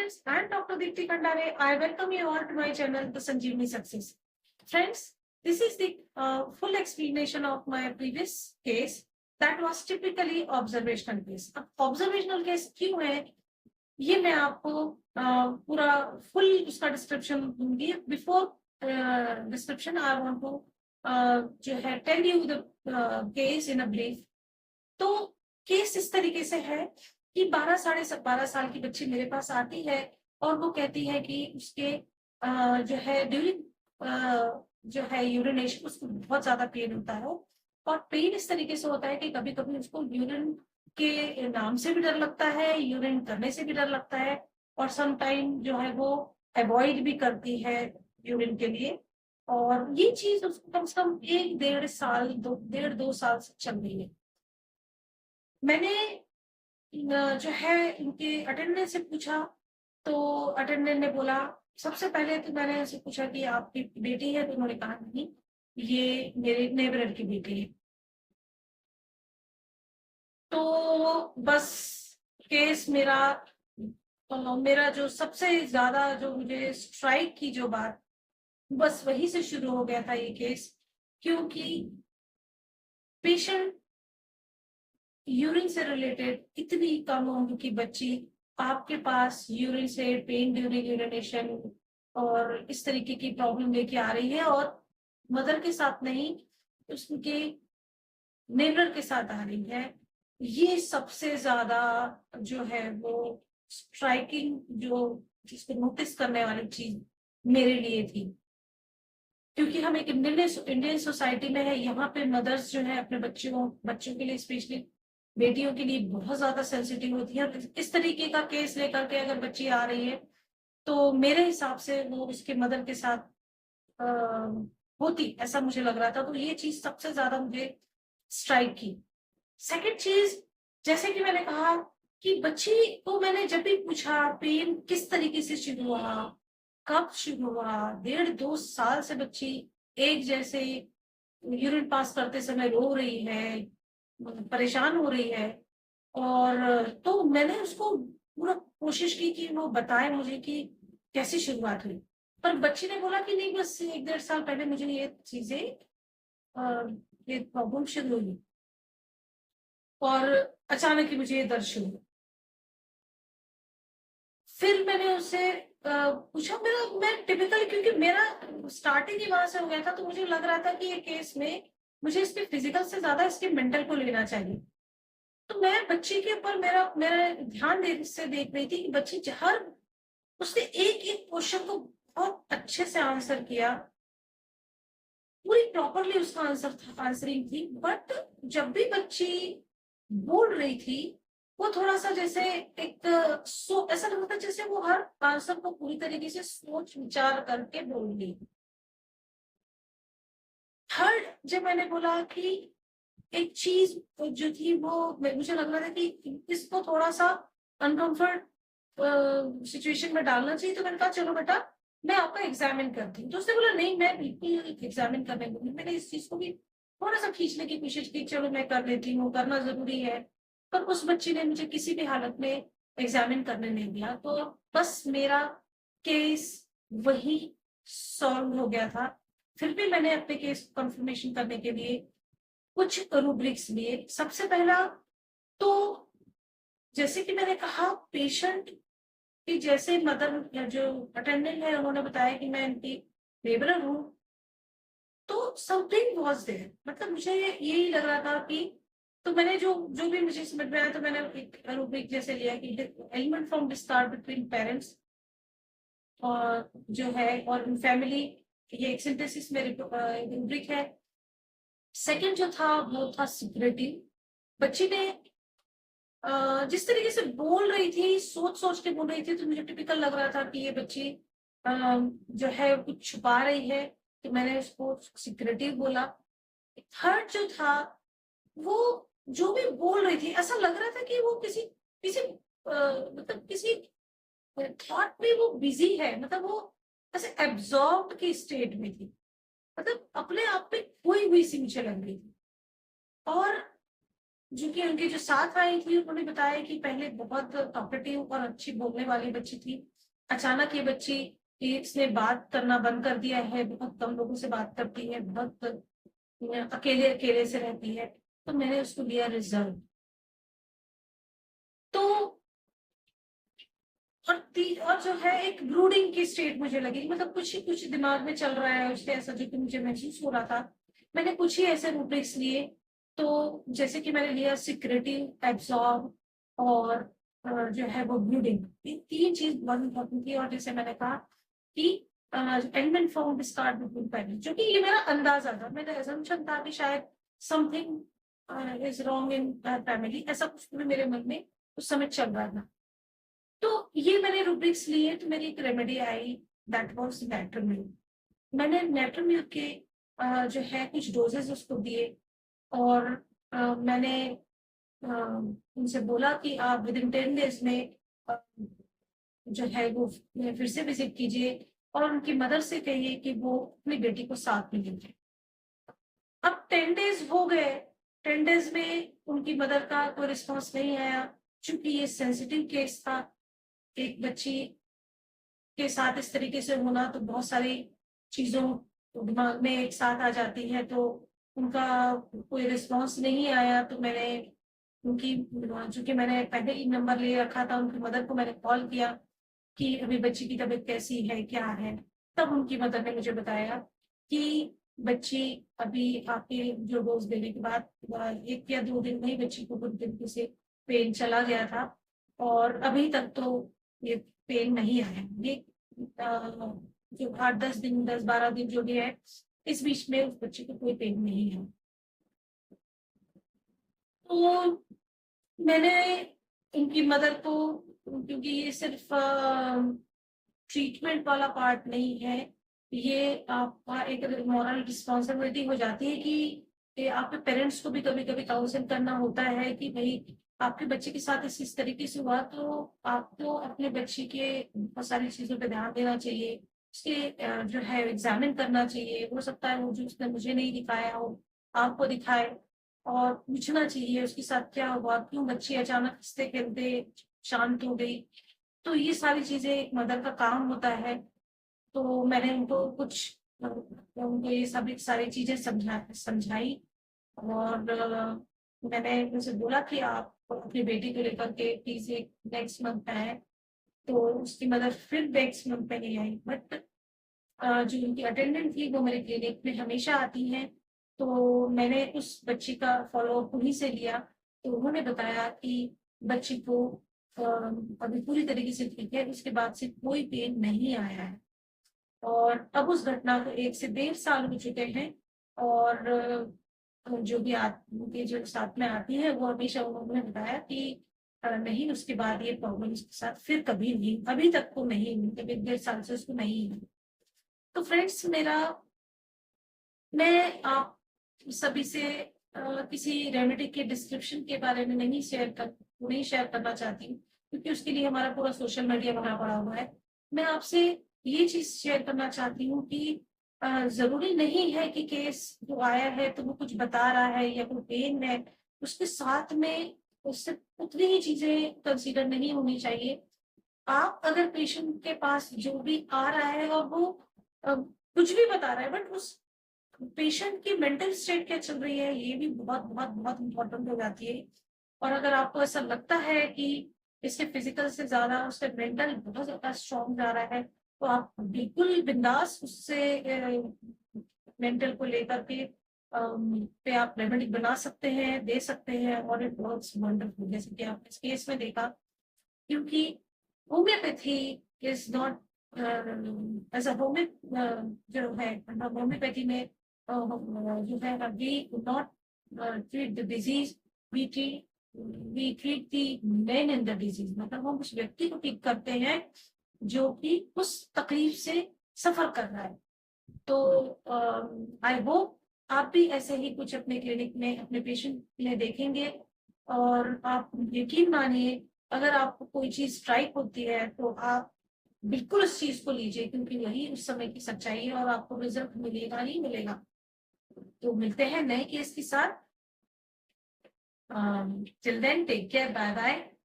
friends, I am Dr. Deepti Kandare. I welcome you all to my channel, The Sanjeevani Success. Friends, this is the full explanation of my previous case that was typically observational case. अब observational case क्यों है ये मैं आपको पूरा full उसका description दूंगी. Before description I want to जो है tell you the case in a brief. तो केस इस तरीके से है कि 12 साढ़े 12 साल की बच्ची मेरे पास आती है और वो कहती है कि उसके जो है ड्यूरिंग जो है यूरिनेशन उसको बहुत ज्यादा पेन होता है. और पेन इस तरीके से होता है कि कभी कभी उसको यूरिन के नाम से भी डर लगता है, यूरिन करने से भी डर लगता है, और सम टाइम जो है वो अवॉइड भी करती है यूरिन के लिए. और ये चीज उसको कम से कम 1 डेढ़ साल 1.5 2 साल से चल रही है. मैंने जो है इनके अटेंडेंट से पूछा तो अटेंडेंट ने बोला, सबसे पहले तो मैंने उनसे पूछा कि आपकी बेटी है, तो उन्होंने कहा नहीं, ये मेरे नेबरर की बेटी है. तो बस केस मेरा जो सबसे ज्यादा जो मुझे स्ट्राइक की जो बात, बस वही से शुरू हो गया था ये केस. क्योंकि पेशेंट यूरिन से रिलेटेड इतनी कम उम्र की बच्ची आपके पास यूरिन से पेन ड्यूरिंग यूरिनेशन और इस तरीके की प्रॉब्लम लेके आ रही है, और मदर के साथ नहीं, उसके नेबर के साथ आ रही है. ये सबसे ज्यादा जो है वो स्ट्राइकिंग, जो जिसको नोटिस करने वाली चीज मेरे लिए थी. क्योंकि हम एक इंडियन सोसाइटी में है, यहाँ पे मदर्स जो है अपने बच्चों के लिए, स्पेशली बेटियों के लिए बहुत ज्यादा सेंसिटिव होती है. इस तरीके का केस लेकर के अगर बच्ची आ रही है तो मेरे हिसाब से वो उसके मदर के साथ होती, ऐसा मुझे लग रहा था. तो ये चीज सबसे ज्यादा मुझे स्ट्राइक की. सेकंड चीज, जैसे कि मैंने कहा कि बच्ची को मैंने जब भी पूछा पेन किस तरीके से शुरू हुआ, कब शुरू हुआ, 1.5 2 साल से बच्ची एक जैसे यूरिन पास करते समय रो रही है, परेशान हो रही है. और तो मैंने उसको पूरा कोशिश की कि वो बताए मुझे कि कैसी शुरुआत हुई. पर बच्ची ने बोला कि नहीं, बस 1 डेढ़ साल पहले मुझे ये चीजें ये प्रॉब्लम शुरू हुई और अचानक ही मुझे ये दर्द शुरू हुआ. फिर मैंने उससे पूछा, मैं टिपिकल, क्योंकि मेरा स्टार्टिंग ही वहां से हो गया था, तो मुझे लग रहा था कि ये केस में मुझे इसके फिजिकल से ज्यादा इसके मेंटल को लेना चाहिए. तो मैं बच्ची के ऊपर मेरा मेरा ध्यान से देख रही थी कि बच्ची हर उसने एक एक क्वेश्चन को बहुत अच्छे से आंसर किया, पूरी प्रॉपरली उसका आंसरिंग थी. बट जब भी बच्ची बोल रही थी वो थोड़ा सा जैसे एक ऐसा लगता था जैसे वो हर आंसर को पूरी तरीके से सोच विचार करके बोल रही. थर्ड, जब मैंने बोला कि एक चीज जो थी वो मुझे लग रहा था कि इसको थोड़ा सा अनकंफर्ट सिचुएशन में डालना चाहिए, तो मैंने कहा चलो बेटा मैं आपका एग्जामिन करती हूँ. तो उसने बोला नहीं, मैं बिल्कुल एग्जामिन करने दूंगी. मैंने इस चीज को भी थोड़ा सा खींचने की कोशिश की, चलो मैं कर लेती हूँ, करना जरूरी है. पर उस बच्ची ने मुझे किसी भी हालत में एग्जामिन करने नहीं दिया. तो बस मेरा केस वही सॉल्व हो गया था. फिर भी मैंने अपने केस कंफर्मेशन करने के लिए कुछ रूब्रिक्स लिए. सबसे पहला तो जैसे कि मैंने कहा, पेशेंट की जैसे मदर जो अटेंडेंट है उन्होंने बताया कि मैं इनकी लेबरर हूँ, तो समथिंग वाज देयर. मतलब मुझे यही लग रहा था कि, तो मैंने जो जो भी मुझे समझ में आया, तो मैंने एक रूब्रिक जैसे लिया कि element from discard between parents और जो है और फैमिली, ये एक सिंथेसिस में रूब्रिक है. सेकंड जो था वो था सिक्योरिटी. बच्ची ने जिस तरीके से बोल रही थी, सोच सोच के बोल रही थी, तो मुझे टिपिकल लग रहा था कि ये बच्ची जो है कुछ छुपा रही है, तो मैंने उसको सिक्योरिटी बोला. थर्ड जो था वो जो भी बोल रही थी, ऐसा लग रहा था कि वो किसी किसी मतलब किसी थॉट में वो बिजी है. मतलब वो ऐसे एब्जॉर्ब की स्टेट में थी, मतलब अपने आप पे खोई हुई सी मुझे लग रही थी. और जो कि उनके जो साथ आई थी उन्होंने बताया कि पहले बहुत टॉकेटिव और अच्छी बोलने वाली बच्ची थी। अचानक ये बच्ची इसने बात करना बंद कर दिया है, बहुत कम लोगों से बात करती है, बहुत अकेले-अकेले से रहती है। तो मैंने उसको लिया रिज़र्व। तो और जो है एक ब्रूडिंग की स्टेट मुझे लगी, मतलब कुछ दिमाग में चल रहा है उसके, ऐसा जो कि मुझे महसूस हो रहा था। मैंने कुछ ही ऐसे रूब्रिक्स लिए, तो जैसे कि मैंने लिया सिक्रेटिव, एब्ज़ॉर्ब और जो है वो ब्रूडिंग। ये 3 चीज़ बहुत इम्पोर्टेंट थी और जैसे मैंने कहा कि and and found discard between parents, जो कि ये मेरा अंदाज़ा था, मेरा असम्पशन था कि शायद something is wrong in family, ऐसा कुछ भी मेरे मन में उस समय चल रहा था। तो ये मैंने रूब्रिक्स लिए, तो मेरी एक रेमेडी आई, दैट वाज़ नेट्रोमिल। मैंने नेट्रोमिल के जो है कुछ डोजेज़ उसको दिए और मैंने उनसे बोला कि आप विदिन 10 डेज़ में अ, जो है वो फिर से विज़िट कीजिए और उनकी मदर से कहिए कि वो अपनी बेटी को साथ में ले जाएँ। अब 10 डेज़ हो गए, 10 डेज़ में उनकी मदर का कोई रिस्पॉन्स नहीं आया, चूँकि ये सेंसिटिव केस था, एक बच्ची के साथ इस तरीके से होना, तो बहुत सारी चीज़ों दिमाग में एक साथ आ जाती हैं, तो उनका कोई रिस्पॉन्स नहीं आया, तो मैंने उनकी चूँकि मैंने पहले ही नंबर ले रखा था, उनकी मदर को मैंने कॉल किया कि अभी बच्ची की तबीयत कैसी है, क्या है? तब उनकी मदर ने मुझे बताया कि बच्ची अभी आपके जो डोज़ देने के बाद 1 या 2 दिन में ही बच्ची को पूरी तरीके से पेन चला गया था और अभी तक तो ये पेन नहीं आया है। ये जो 8-10 दिन, 10-12 दिन जो भी है, इस बीच में उस बच्चे को कोई पेन नहीं है। तो मैंने उनकी मदर को, क्योंकि ये सिर्फ़ ट्रीटमेंट वाला पार्ट नहीं है, ये आपका एक मॉरल रिस्पॉन्सिबिलिटी हो जाती है कि ये आपके पेरेंट्स को भी कभी-कभी काउंसल करना होता है कि भई आपके बच्चे के साथ इस तरीके से हुआ, तो आपको अपने बच्चे के बहुत सारी चीज़ों पे ध्यान देना चाहिए। उसके जो है एग्ज़ामिन करना चाहिए। हो सकता है वो जो उसने मुझे नहीं दिखाया हो, आपको दिखाए और पूछना चाहिए उसके साथ क्या हुआ? क्यों बच्ची अचानक हँसते-खेलते शांत हो गई? तो ये सारी चीज़ें एक मदर का काम होता है। तो मैंने उनको उनको ये सभी सारी चीज़ें समझाई और मैंने उनसे बोला कि आप अपनी बेटी को लेकर के प्लीज़ एक नेक्स्ट मंथ आएँ, तो उसकी मदर फिर नेक्स्ट मंथ में नहीं आई। बट जो उनकी अटेंडेंट थी वो मेरे क्लिनिक में हमेशा आती हैं, तो मैंने उस बच्ची का फ़ॉलो-अप उन्हीं से लिया। तो उन्होंने बताया कि बच्ची को अ, अभी पूरी तरीके से ठीक है, उसके बाद से कोई पेन नहीं आया है। और अब उस घटना को 1 से 1.5 साल हो चुके हैं और जो भी उनके जो साथ में आती है वो हमेशा उन्होंने बताया कि नहीं, उसके बाद ये प्रॉब्लम उसके साथ फिर कभी नहीं, अभी तक तो नहीं हुई, कभी 1.5 साल से उसको नहीं हुई। तो फ्रेंड्स, मैं आप सभी से किसी रेमेडी के डिस्क्रिप्शन के बारे में नहीं शेयर करना चाहती हूँ, क्योंकि उसके लिए हमारा पूरा सोशल मीडिया भरा पड़ा हुआ है। मैं आपसे ये चीज़ शेयर करना चाहती हूँ कि ज़रूरी नहीं है कि केस जो आया है तो वो कुछ बता रहा है या कोई पेन है, उसके साथ में उससे उतनी ही चीज़ें कंसीडर नहीं होनी चाहिए। आप अगर पेशेंट के पास जो भी आ रहा है और वो कुछ भी बता रहा है, बट उस पेशेंट की मेंटल स्टेट क्या चल रही है, ये भी बहुत बहुत बहुत इम्पोर्टेंट हो जाती है। और अगर आपको ऐसा लगता है कि इसके फिजिकल से ज्यादा उसका मेंटल बहुत ज्यादा स्ट्रॉन्ग जा रहा है, तो आप बिल्कुल बिंदास उससे मेंटल को लेकर के पे आप रेमेडी बना सकते हैं, दे सकते हैं और इट वर्क्स वंडरफुल, जैसे कि आपने इस केस में देखा। क्योंकि homoeopathy is not as a जो है होम्योपैथी में जो है we not treat the disease, we treat we treat the man in the disease, मतलब हम उस व्यक्ति को ठीक करते हैं जो कि उस तकलीफ से सफर कर रहा है। तो आई होप आप भी ऐसे ही कुछ अपने क्लिनिक में अपने पेशेंट में देखेंगे और आप यकीन मानिए, अगर आपको कोई चीज़ स्ट्राइक होती है तो आप बिल्कुल उस चीज़ को लीजिए, क्योंकि वही उस समय की सच्चाई है और आपको रिज़ल्ट मिलेगा ही मिलेगा। तो मिलते हैं नए केस के साथ। Till then, take care. Bye bye.